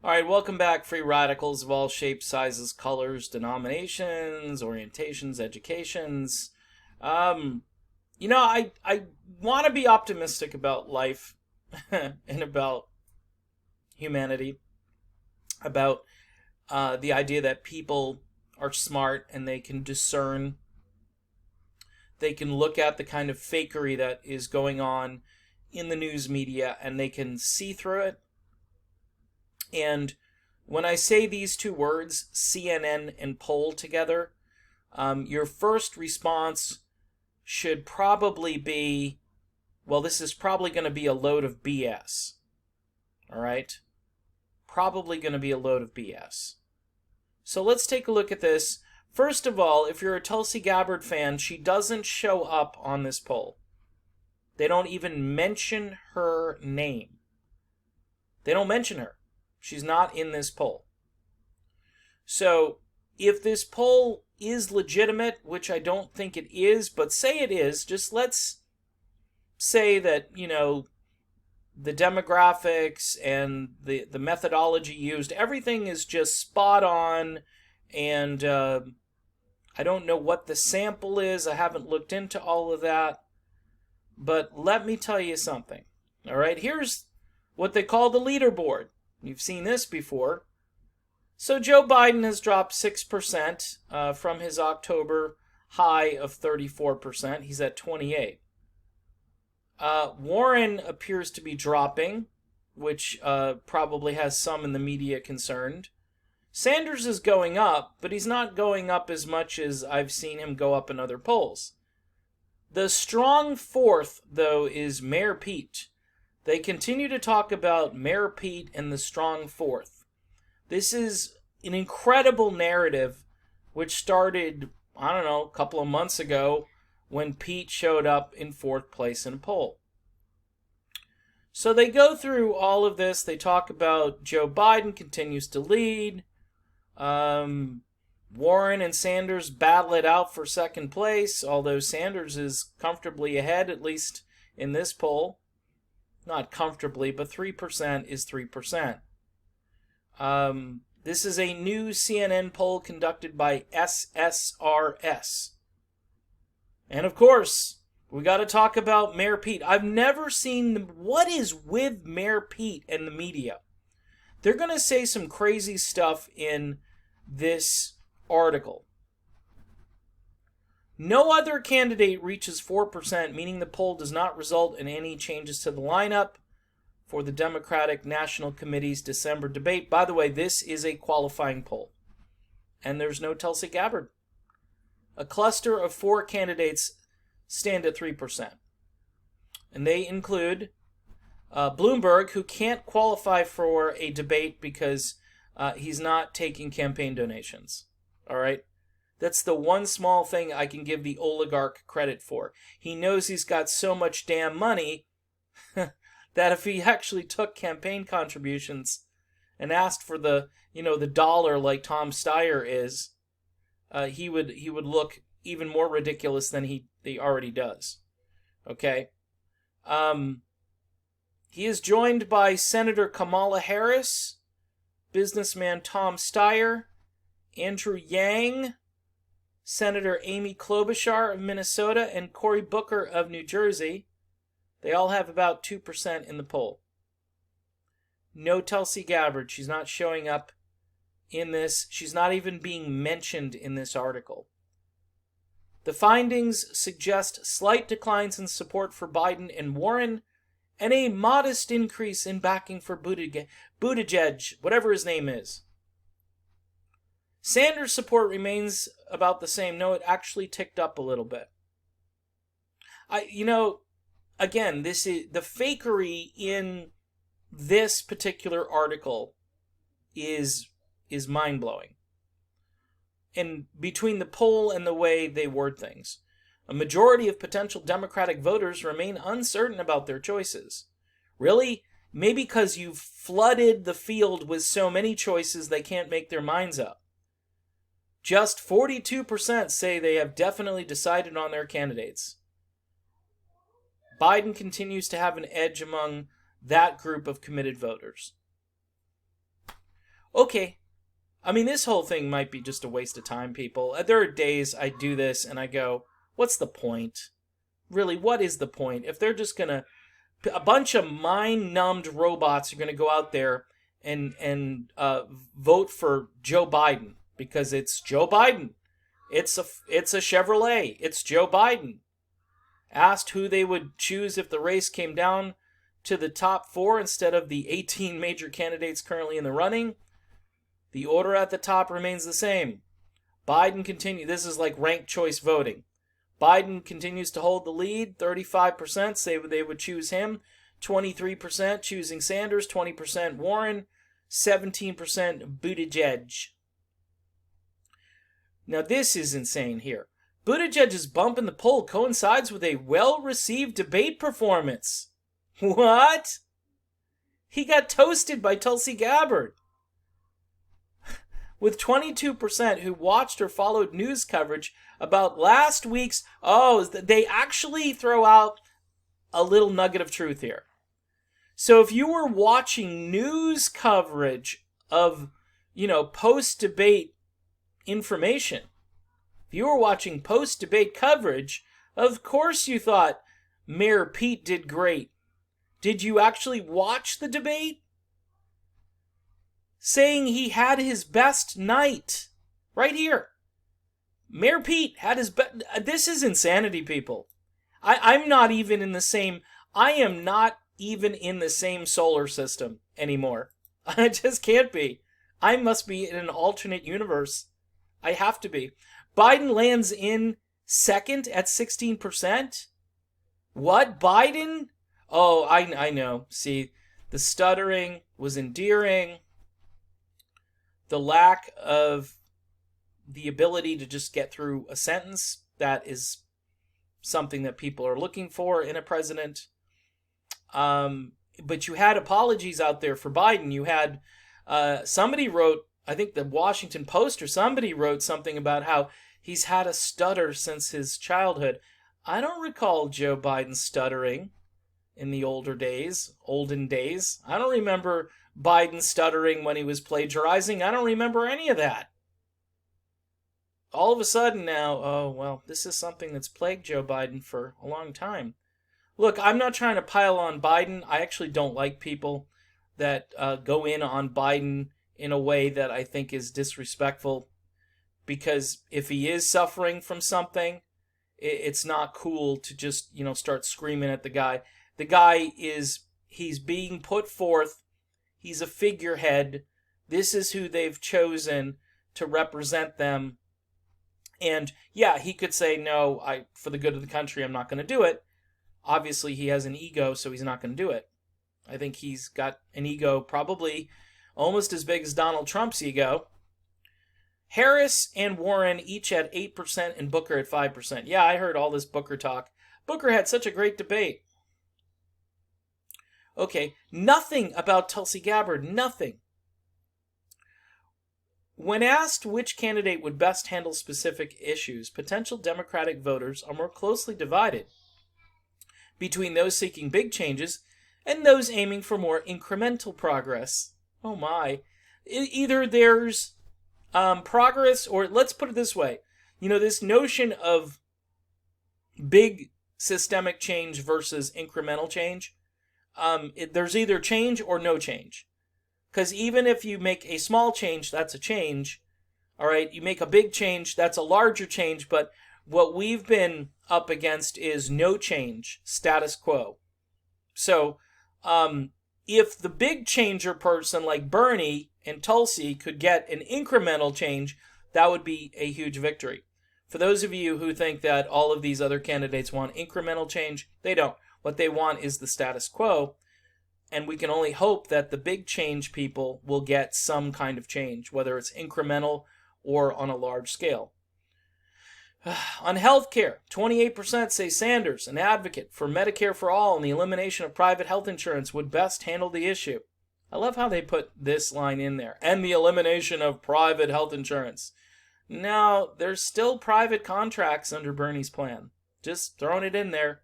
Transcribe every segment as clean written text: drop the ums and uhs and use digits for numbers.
All right, welcome back, free radicals of all shapes, sizes, colors, denominations, orientations, educations. Um, I want to be optimistic about life and about humanity, about the idea that people are smart and they can discern, they can look at the kind of fakery that is going on in the news media and they can see through it. And when I say these two words, CNN and poll together, your first response should probably be, well, this is probably going to be a load of BS. All right? Probably going to be a load of BS. So let's take a look at this. First of all, if you're a Tulsi Gabbard fan, she doesn't show up on this poll. They don't even mention her name. They don't mention her. She's not in this poll. So, if this poll is legitimate, which I don't think it is, but say it is, just let's say that, the demographics and the methodology used, everything is just spot on, and I don't know what the sample is. I haven't looked into all of that. But let me tell you something. All right, here's what they call the leaderboard. You've seen this before. So Joe Biden has dropped 6% from his October high of 34%. He's at 28. Warren appears to be dropping, which probably has some in the media concerned. Sanders is going up, but he's not going up as much as I've seen him go up in other polls. The strong fourth, though, is Mayor Pete. They continue to talk about Mayor Pete and the strong fourth. This is an incredible narrative which started, a couple of months ago when Pete showed up in fourth place in a poll. So they go through all of this. They talk about Joe Biden continues to lead. Warren and Sanders battle it out for second place, although Sanders is comfortably ahead, at least in this poll. Not comfortably, but 3% is 3%. This is a new CNN poll conducted by SSRS. And of course, we got to talk about Mayor Pete. I've never seen what is with Mayor Pete and the media. They're going to say some crazy stuff in this article. No other candidate reaches 4%, meaning the poll does not result in any changes to the lineup for the Democratic National Committee's December debate. By the way, this is a qualifying poll, and there's no Tulsi Gabbard. A cluster of 4 candidates stand at 3%, and they include Bloomberg, who can't qualify for a debate because he's not taking campaign donations. All right? That's the one small thing I can give the oligarch credit for. He knows he's got so much damn money that if he actually took campaign contributions and asked for the dollar like Tom Steyer is, he would look even more ridiculous than he already does. Okay? He is joined by Senator Kamala Harris, businessman Tom Steyer, Andrew Yang, Senator Amy Klobuchar of Minnesota, and Cory Booker of New Jersey. They all have about 2% in the poll. No Tulsi Gabbard. She's not showing up in this. She's not even being mentioned in this article. The findings suggest slight declines in support for Biden and Warren, and a modest increase in backing for Buttigieg, whatever his name is. Sanders' support remains about the same. No, it actually ticked up a little bit. Again, this is the fakery in this particular article is mind-blowing. And between the poll and the way they word things, a majority of potential Democratic voters remain uncertain about their choices. Really? Maybe because you've flooded the field with so many choices they can't make their minds up. Just 42% say they have definitely decided on their candidates. Biden continues to have an edge among that group of committed voters. Okay. I mean, this whole thing might be just a waste of time, people. There are days I do this and I go, what's the point? Really, what is the point? If they're just gonna, a bunch of mind-numbed robots are gonna go out there and vote for Joe Biden because it's Joe Biden. It's a Chevrolet. It's Joe Biden. Asked who they would choose if the race came down to the top 4 instead of the 18 major candidates currently in the running. The order at the top remains the same. Biden continues. This is like ranked choice voting. Biden continues to hold the lead. 35% say they would choose him. 23% choosing Sanders. 20% Warren. 17% Buttigieg. Now this is insane here. Buttigieg's bump in the poll coincides with a well-received debate performance. What? He got toasted by Tulsi Gabbard. With 22% who watched or followed news coverage about last week's... Oh, they actually throw out a little nugget of truth here. So if you were watching news coverage of, post-debate information, if you were watching post-debate coverage, of course you thought Mayor Pete did great. Did you actually watch the debate? Saying he had his best night. Right here. Mayor Pete had his best... This is insanity, people. I'm not even in the same... I am not even in the same solar system anymore. I just can't be. I must be in an alternate universe. I have to be. Biden lands in second at 16%? What? Biden? Oh, I know. See, the stuttering was endearing. The lack of the ability to just get through a sentence, that is something that people are looking for in a president. But you had apologies out there for Biden. You had, somebody wrote, I think the Washington Post or somebody wrote something about how he's had a stutter since his childhood. I don't recall Joe Biden stuttering in the olden days. I don't remember Biden stuttering when he was plagiarizing. I don't remember any of that. All of a sudden now, oh, well, this is something that's plagued Joe Biden for a long time. Look, I'm not trying to pile on Biden. I actually don't like people that go in on Biden in a way that I think is disrespectful. Because if he is suffering from something, it's not cool to just, start screaming at the guy. The guy he's being put forth. He's a figurehead. This is who they've chosen to represent them. And yeah, he could say, no, for the good of the country, I'm not going to do it. Obviously, he has an ego, so he's not going to do it. I think he's got an ego probably almost as big as Donald Trump's ego. Harris and Warren each at 8% and Booker at 5%. Yeah, I heard all this Booker talk. Booker had such a great debate. Okay, nothing about Tulsi Gabbard, nothing. When asked which candidate would best handle specific issues, potential Democratic voters are more closely divided between those seeking big changes and those aiming for more incremental progress. Oh my. Either there's progress, or let's put it this way. This notion of big systemic change versus incremental change, there's either change or no change. Because even if you make a small change, that's a change. All right, you make a big change, that's a larger change. But what we've been up against is no change, status quo. So if the big changer person like Bernie and Tulsi could get an incremental change, that would be a huge victory. For those of you who think that all of these other candidates want incremental change, they don't. What they want is the status quo. And we can only hope that the big change people will get some kind of change, whether it's incremental or on a large scale. On healthcare, 28% say Sanders, an advocate for Medicare for all and the elimination of private health insurance, would best handle the issue. I love how they put this line in there. And the elimination of private health insurance. Now, there's still private contracts under Bernie's plan. Just throwing it in there.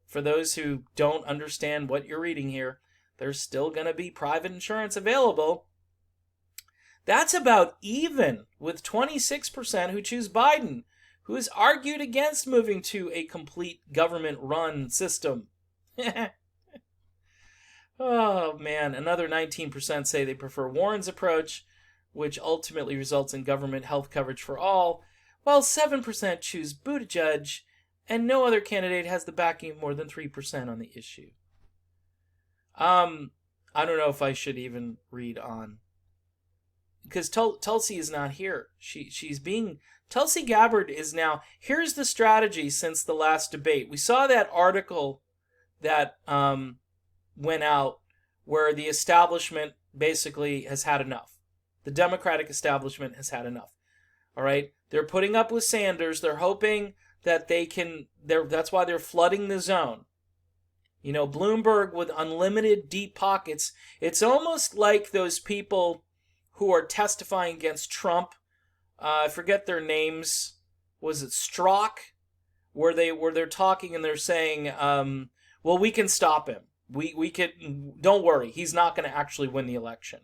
For those who don't understand what you're reading here, there's still going to be private insurance available. That's about even with 26% who choose Biden, who has argued against moving to a complete government-run system. Oh, man. Another 19% say they prefer Warren's approach, which ultimately results in government health coverage for all, while 7% choose Buttigieg, and no other candidate has the backing of more than 3% on the issue. I don't know if I should even read on. Because Tulsi is not here. She's being... Tulsi Gabbard is now... Here's the strategy since the last debate. We saw that article that went out where the establishment basically has had enough. The Democratic establishment has had enough. All right? They're putting up with Sanders. They're hoping that they can... That's why they're flooding the zone. You know, Bloomberg with unlimited deep pockets. It's almost like those people who are testifying against Trump. I forget their names. Was it Strzok? Where they're talking and they're saying, well, we can stop him. We can, don't worry, he's not going to actually win the election.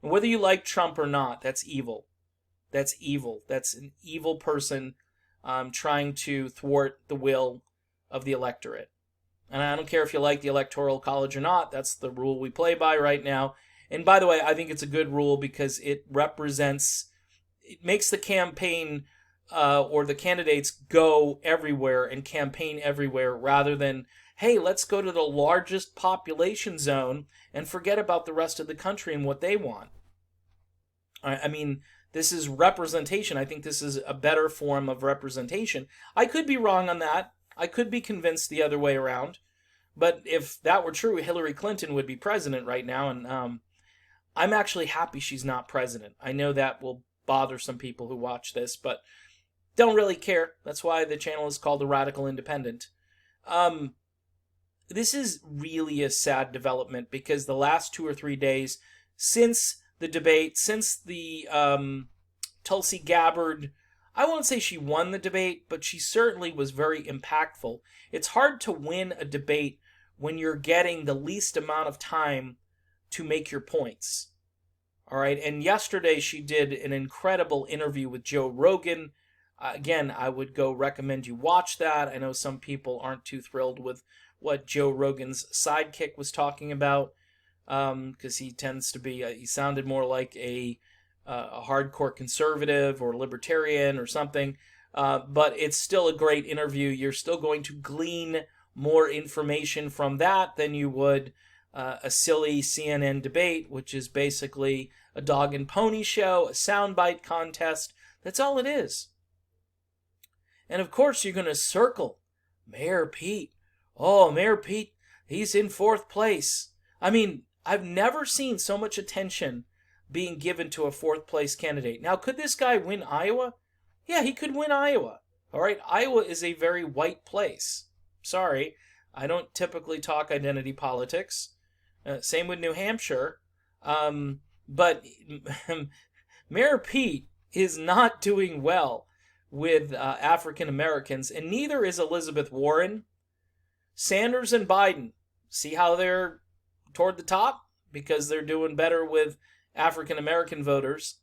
And whether you like Trump or not, that's evil. That's evil. That's an evil person trying to thwart the will of the electorate. And I don't care if you like the Electoral College or not. That's the rule we play by right now. And by the way, I think it's a good rule because it makes the campaign or the candidates go everywhere and campaign everywhere rather than, hey, let's go to the largest population zone and forget about the rest of the country and what they want. I mean, this is representation. I think this is a better form of representation. I could be wrong on that. I could be convinced the other way around. But if that were true, Hillary Clinton would be president right now. And I'm actually happy she's not president. I know that will bother some people who watch this, but don't really care. That's why the channel is called The Radical Independent. This is really a sad development because the last 2 or 3 days since the debate, since the Tulsi Gabbard... I won't say she won the debate, but she certainly was very impactful. It's hard to win a debate when you're getting the least amount of time to make your points. All right, and yesterday she did an incredible interview with Joe Rogan. Again, I would go recommend you watch that. I know some people aren't too thrilled with what Joe Rogan's sidekick was talking about because he tends to be, he sounded more like a hardcore conservative or libertarian or something, but it's still a great interview. You're still going to glean more information from that than you would a silly CNN debate, which is basically a dog and pony show, a soundbite contest. That's all it is. And of course, you're going to circle Mayor Pete. Oh, Mayor Pete, he's in 4th place. I mean, I've never seen so much attention being given to a 4th place candidate. Now, could this guy win Iowa? Yeah, he could win Iowa. All right, Iowa is a very white place. Sorry, I don't typically talk identity politics. Same with New Hampshire. But Mayor Pete is not doing well with African Americans, and neither is Elizabeth Warren. Sanders and Biden, see how they're toward the top? Because they're doing better with African American voters.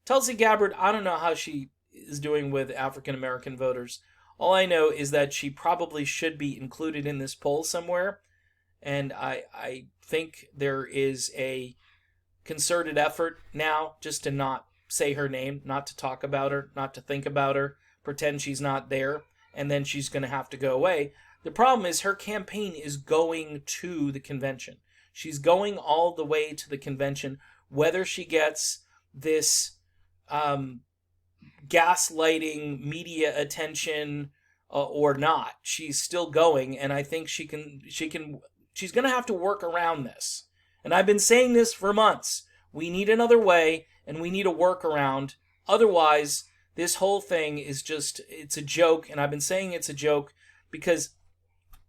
Tulsi Gabbard, I don't know how she is doing with African American voters. All I know is that she probably should be included in this poll somewhere. And I think there is a concerted effort now just to not say her name, not to talk about her, not to think about her, pretend she's not there, and then she's going to have to go away. The problem is her campaign is going to the convention. She's going all the way to the convention, whether she gets this gaslighting media attention or not. She's still going, and I think she's going to have to work around this. And I've been saying this for months. We need another way, and we need a workaround. Otherwise, this whole thing is just, it's a joke, and I've been saying it's a joke because,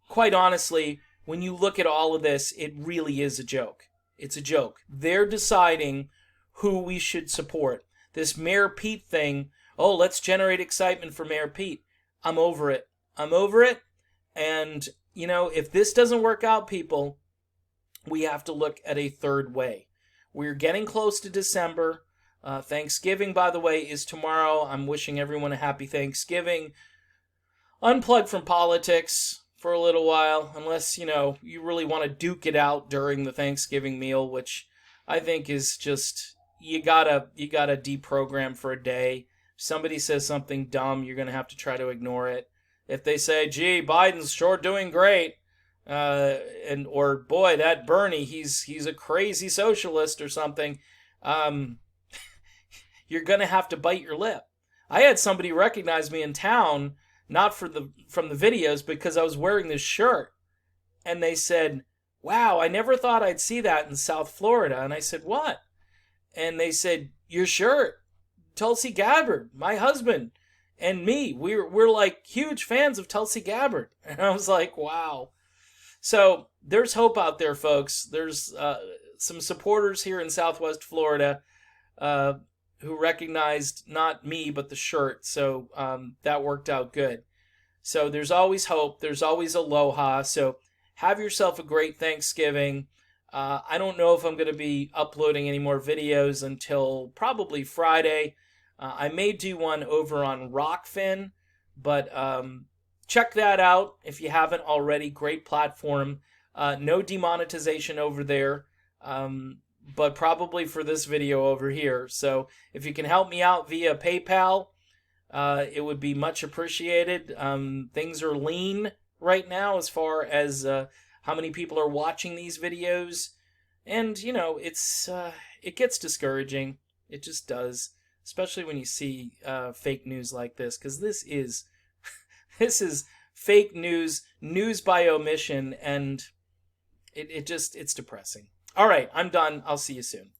quite honestly, when you look at all of this, it really is a joke. It's a joke. They're deciding who we should support. This Mayor Pete thing, oh, let's generate excitement for Mayor Pete. I'm over it. I'm over it. And, you know, if this doesn't work out, people, we have to look at a third way. We're getting close to December. Thanksgiving, by the way, is tomorrow. I'm wishing everyone a happy Thanksgiving. Unplug from politics for a little while, unless, you really want to duke it out during the Thanksgiving meal, which I think is just, you gotta deprogram for a day. If somebody says something dumb, you're going to have to try to ignore it. If they say, gee, Biden's sure doing great, or boy, that Bernie, he's a crazy socialist or something, you're going to have to bite your lip. I had somebody recognize me in town, not from the videos, because I was wearing this shirt. And they said, wow, I never thought I'd see that in South Florida. And I said, what? And they said, your shirt. Tulsi Gabbard, my husband, and me, we're like huge fans of Tulsi Gabbard. And I was like, wow. So there's hope out there, folks. There's some supporters here in Southwest Florida who recognized not me, but the shirt. So that worked out good. So there's always hope. There's always aloha. So have yourself a great Thanksgiving. I don't know if I'm going to be uploading any more videos until probably Friday. I may do one over on Rockfin, but check that out if you haven't already. Great platform. No demonetization over there. But probably for this video over here. So if you can help me out via PayPal, it would be much appreciated. Things are lean right now as far as how many people are watching these videos. And, it gets discouraging. It just does. Especially when you see fake news like this. Because this is fake news by omission. And it's depressing. All right, I'm done. I'll see you soon.